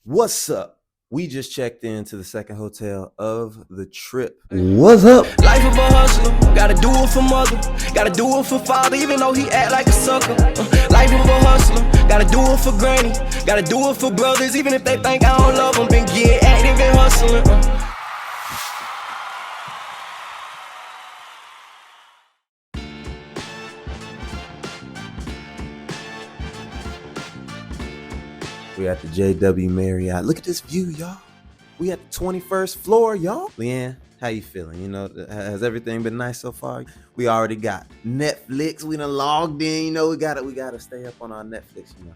What's up? We just checked into the second hotel of the trip. What's up? Life of a hustler, gotta do it for mother, gotta do it for father, even though he act like a sucker. Life of a hustler, gotta do it for granny, gotta do it for brothers, even if they think I don't love them. Been getting active and hustling. We're at the JW Marriott. Look at this view, y'all. We at the 21st floor, y'all. Leanne, how you feeling? You know, has everything been nice so far? We already got Netflix. We done logged in. You know, we gotta stay up on our Netflix, you know.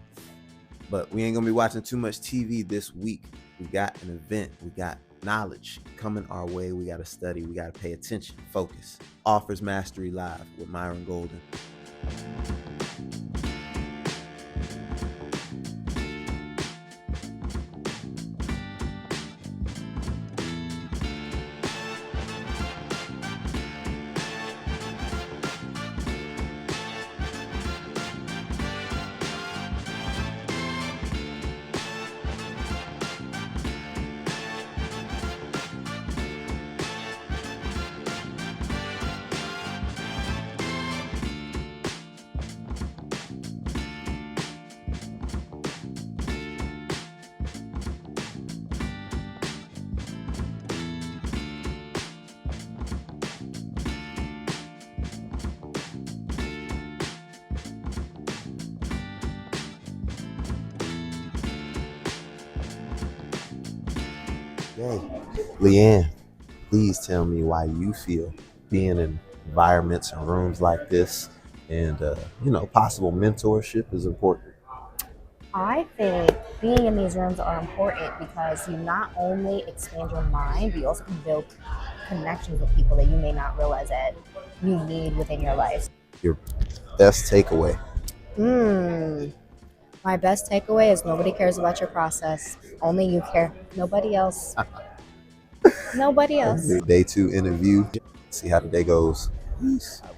But we ain't gonna be watching too much TV this week. We got an event. We got knowledge coming our way. We gotta study. We gotta pay attention. Focus. Offers Mastery Live with Myron Golden. Hey, Leanne, please tell me why you feel being in environments and rooms like this and, possible mentorship is important. I think being in these rooms are important because you not only expand your mind, but you also can build connections with people that you may not realize that you need within your life. Your best takeaway. My best takeaway is nobody cares about your process. Only you care. Nobody else. Nobody else. Day 2 interview. See how the day goes.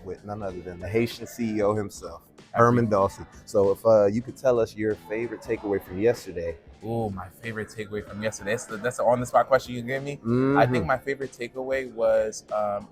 With none other than the Haitian CEO himself, Herman Dawson. So if you could tell us your favorite takeaway from yesterday. Oh, my favorite takeaway from yesterday. That's an on-the-spot question you gave me. I think my favorite takeaway was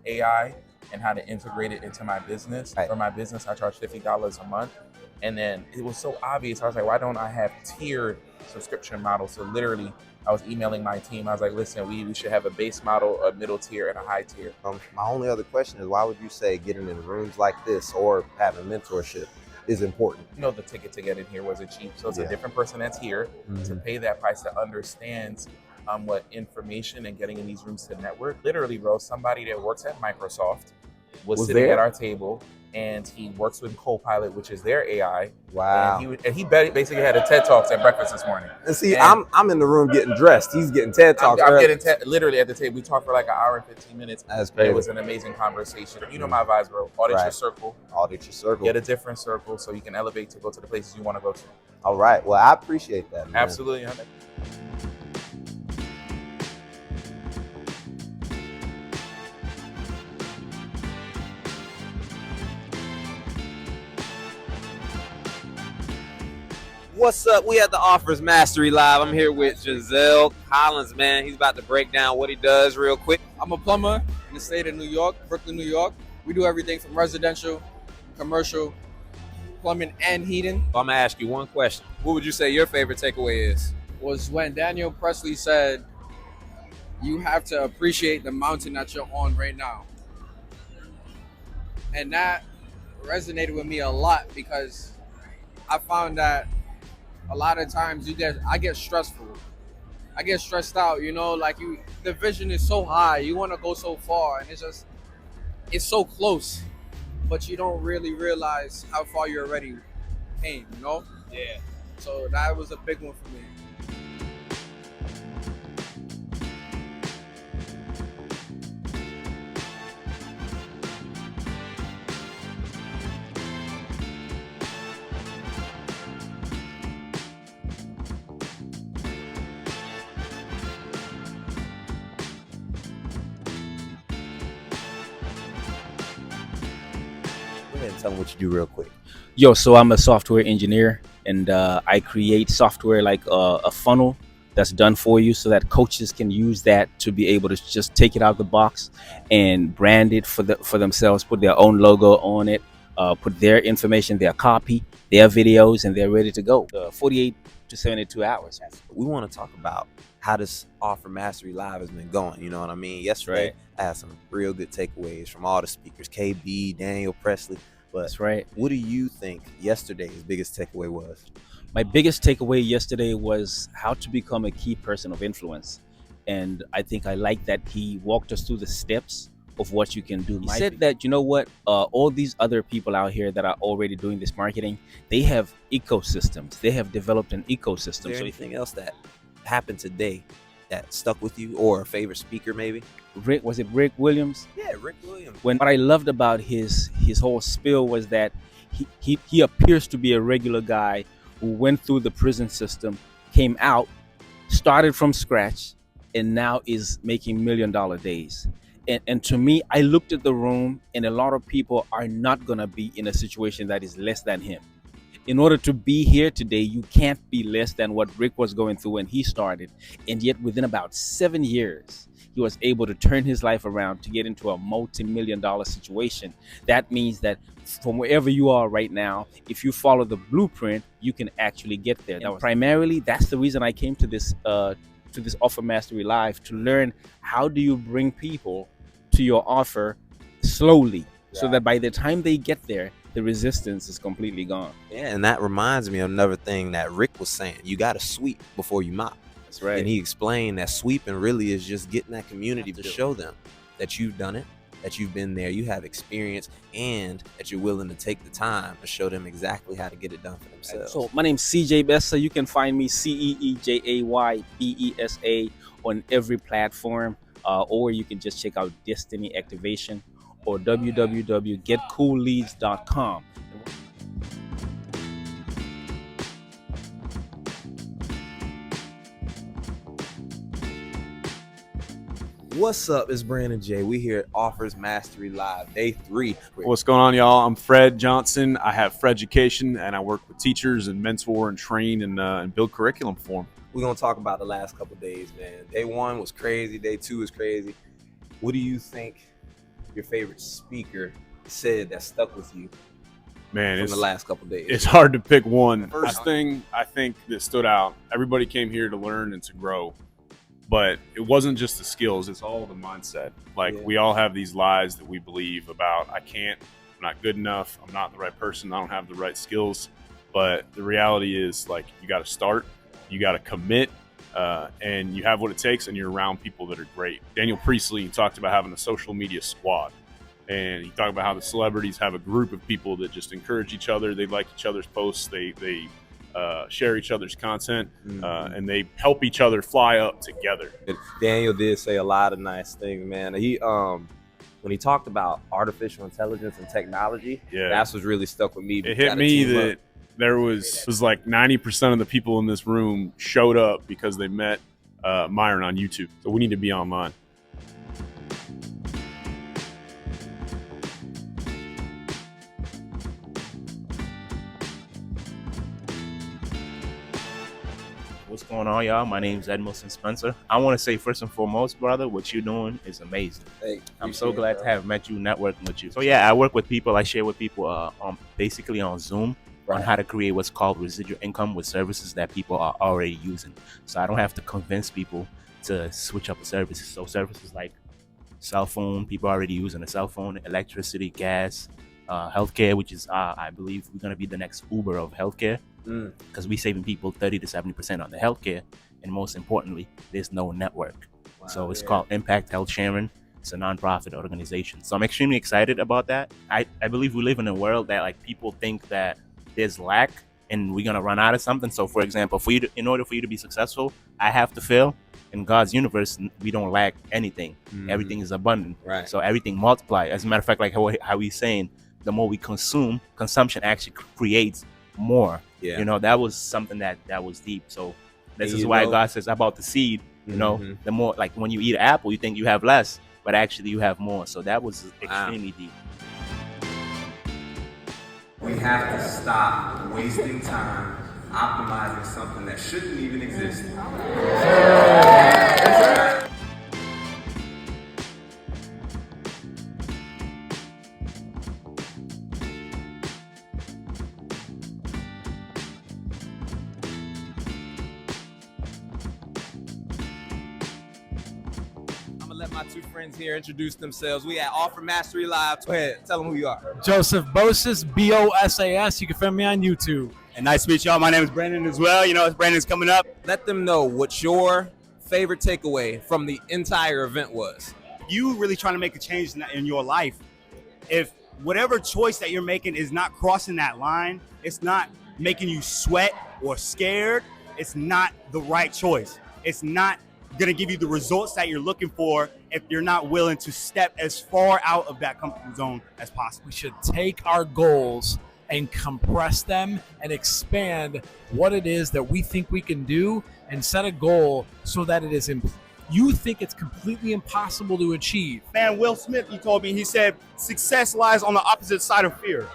AI and how to integrate it into my business. Right. For my business, I charge $50 a month. And then it was so obvious. I was like, why don't I have tiered subscription models? So literally, I was emailing my team. I was like, listen, we should have a base model, a middle tier, and a high tier. My only other question is, why would you say getting in rooms like this or having mentorship is important? You know, the ticket to get in here wasn't cheap. So it's a different person that's here to pay that price, that understands what information and getting in these rooms to network. Literally, bro, somebody that works at Microsoft was sitting there at our table, and he works with Copilot, which is their AI. Wow. And he basically had a TED Talks at breakfast this morning. And see, I'm in the room getting dressed. He's getting TED Talks. I'm getting literally at the table. We talked for like an hour and 15 minutes. That's crazy. It was an amazing conversation. You know my vibes, bro. Audit your circle. Audit your circle. Get a different circle so you can elevate to go to the places you want to go to. All right. Well, I appreciate that, man. Absolutely. What's up? We at the Offers Mastery Live. I'm here with Giselle Collins, man. He's about to break down what he does real quick. I'm a plumber in the state of New York, Brooklyn, New York. We do everything from residential, commercial, plumbing, and heating. I'm gonna ask you one question. What would you say your favorite takeaway is? Was when Daniel Presley said, you have to appreciate the mountain that you're on right now. And that resonated with me a lot because I found that a lot of times I get stressful. I get stressed out, you know, like the vision is so high, you want to go so far, and it's so close, but you don't really realize how far you already came, you know? Yeah. So that was a big one for me. Go ahead and tell them what you do real quick. So I'm a software engineer, and I create software like a funnel that's done for you, so that coaches can use that to be able to just take it out of the box and brand it for themselves, put their own logo on it, put their information, their copy, their videos, and they're ready to go. 48 to 72 hours. We want to talk about how this Offer Mastery Live has been going. You know what I mean? Yesterday, right. I had some real good takeaways from all the speakers, KB, Daniel, Presley. But That's right. What do you think yesterday's biggest takeaway was? My biggest takeaway yesterday was how to become a key person of influence. And I think I like that he walked us through the steps of what you can do. He said that, you know what, all these other people out here that are already doing this marketing, they have ecosystems. They have developed an ecosystem. Is there anything else that happened today that stuck with you, or a favorite speaker maybe? Was it Rick Williams? Yeah, Rick Williams. What I loved about his whole spiel was that he appears to be a regular guy who went through the prison system, came out, started from scratch, and now is making $1 million days. And to me, I looked at the room, and a lot of people are not going to be in a situation that is less than him. In order to be here today, you can't be less than what Rick was going through when he started. And yet within about 7 years, he was able to turn his life around to get into a multi-million dollar situation. That means that from wherever you are right now, if you follow the blueprint, you can actually get there. And primarily, that's the reason I came to this Offer Mastery Live, to learn how do you bring people to your offer slowly, so that by the time they get there, the resistance is completely gone. Yeah, and that reminds me of another thing that Rick was saying. You got to sweep before you mop. That's right. And he explained that sweeping really is just getting that community to show them that you've done it, that you've been there, you have experience, and that you're willing to take the time to show them exactly how to get it done for themselves. So my name's CJ Bessa. You can find me CeeJaybessa on every platform, or you can just check out Destiny Activation or www.getcoolleads.com. What's up? It's Brandon J. We here at Offers Mastery Live, day 3. What's going on, y'all? I'm Fred Johnson. I have Fred Education, and I work with teachers and mentor and train and build curriculum for them. We're going to talk about the last couple of days, man. Day 1 was crazy. Day 2 was crazy. What do you think your favorite speaker said that stuck with you, man, from the last couple of days? It's hard to pick one. The first thing I think that stood out, everybody came here to learn and to grow. But it wasn't just the skills, it's all the mindset. We all have these lies that we believe about, I'm not good enough, I'm not the right person, I don't have the right skills. But the reality is, you got to start, you got to commit, and you have what it takes, and you're around people that are great. Daniel Priestley talked about having a social media squad. And he talked about how the celebrities have a group of people that just encourage each other, they like each other's posts, they share each other's content, and they help each other fly up together. Daniel did say a lot of nice things, man. He when he talked about artificial intelligence and technology, that's what really stuck with me. It hit me that there was 90% of the people in this room showed up because they met Myron on YouTube. So we need to be online. What's going on, y'all? My name's Edmilson Spencer. I want to say, first and foremost, brother, what you're doing is amazing. Hey, I'm so glad to have met you, networking with you. So yeah, I work with people. I share with people basically on Zoom on how to create what's called residual income with services that people are already using. So I don't have to convince people to switch up the services. So services like cell phone, people already using a cell phone, electricity, gas, healthcare, which is I believe we're going to be the next Uber of healthcare. Because we're saving people 30 to 70% on the healthcare, and most importantly, there's no network. So it's called Impact Health Sharing. It's a nonprofit organization. So I'm extremely excited about that. I believe we live in a world that people think that there's lack and we're gonna run out of something. So for example, in order for you to be successful, I have to fail. In God's universe, we don't lack anything. Everything is abundant. Right. So everything multiplies. As a matter of fact, how he's saying, the more we consume, consumption actually creates more. Yeah. You know, that was something that was deep. So this is why God says about the seed, you know, the more, when you eat an apple, you think you have less, but actually you have more. So that was extremely deep. We have to stop wasting time optimizing something that shouldn't even exist. I'm gonna let my two friends here introduce themselves. We at Offer Mastery Live. Go ahead, tell them who you are. Joseph Bosas, Bosas. You can find me on YouTube. And nice to meet y'all. My name is Brandon as well. You know, Brandon's coming up. Let them know what your favorite takeaway from the entire event was. You really trying to make a change in your life. If whatever choice that you're making is not crossing that line, it's not making you sweat or scared, it's not the right choice. It's not going to give you the results that you're looking for if you're not willing to step as far out of that comfort zone as possible. We should take our goals and compress them and expand what it is that we think we can do and set a goal so that it is you think it's completely impossible to achieve. Man, Will Smith, he told me, he said, success lies on the opposite side of fear,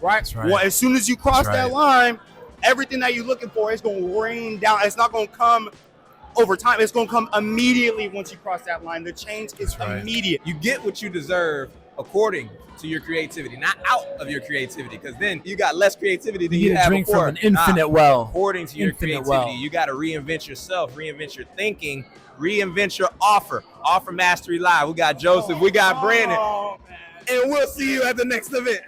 right? That's right. Well, as soon as you cross That's that right. line, everything that you're looking for is going to rain down. It's not going to come over time. It's going to come immediately once you cross that line. The change is immediate. You get what you deserve according to your creativity, not out of your creativity, because then you got less creativity than you need to had drink before. from an infinite well. According to your Infinite creativity, well. you got to reinvent yourself, reinvent your thinking, reinvent your offer. Offer Mastery Live. We got Joseph, we got Brandon, and we'll see you at the next event.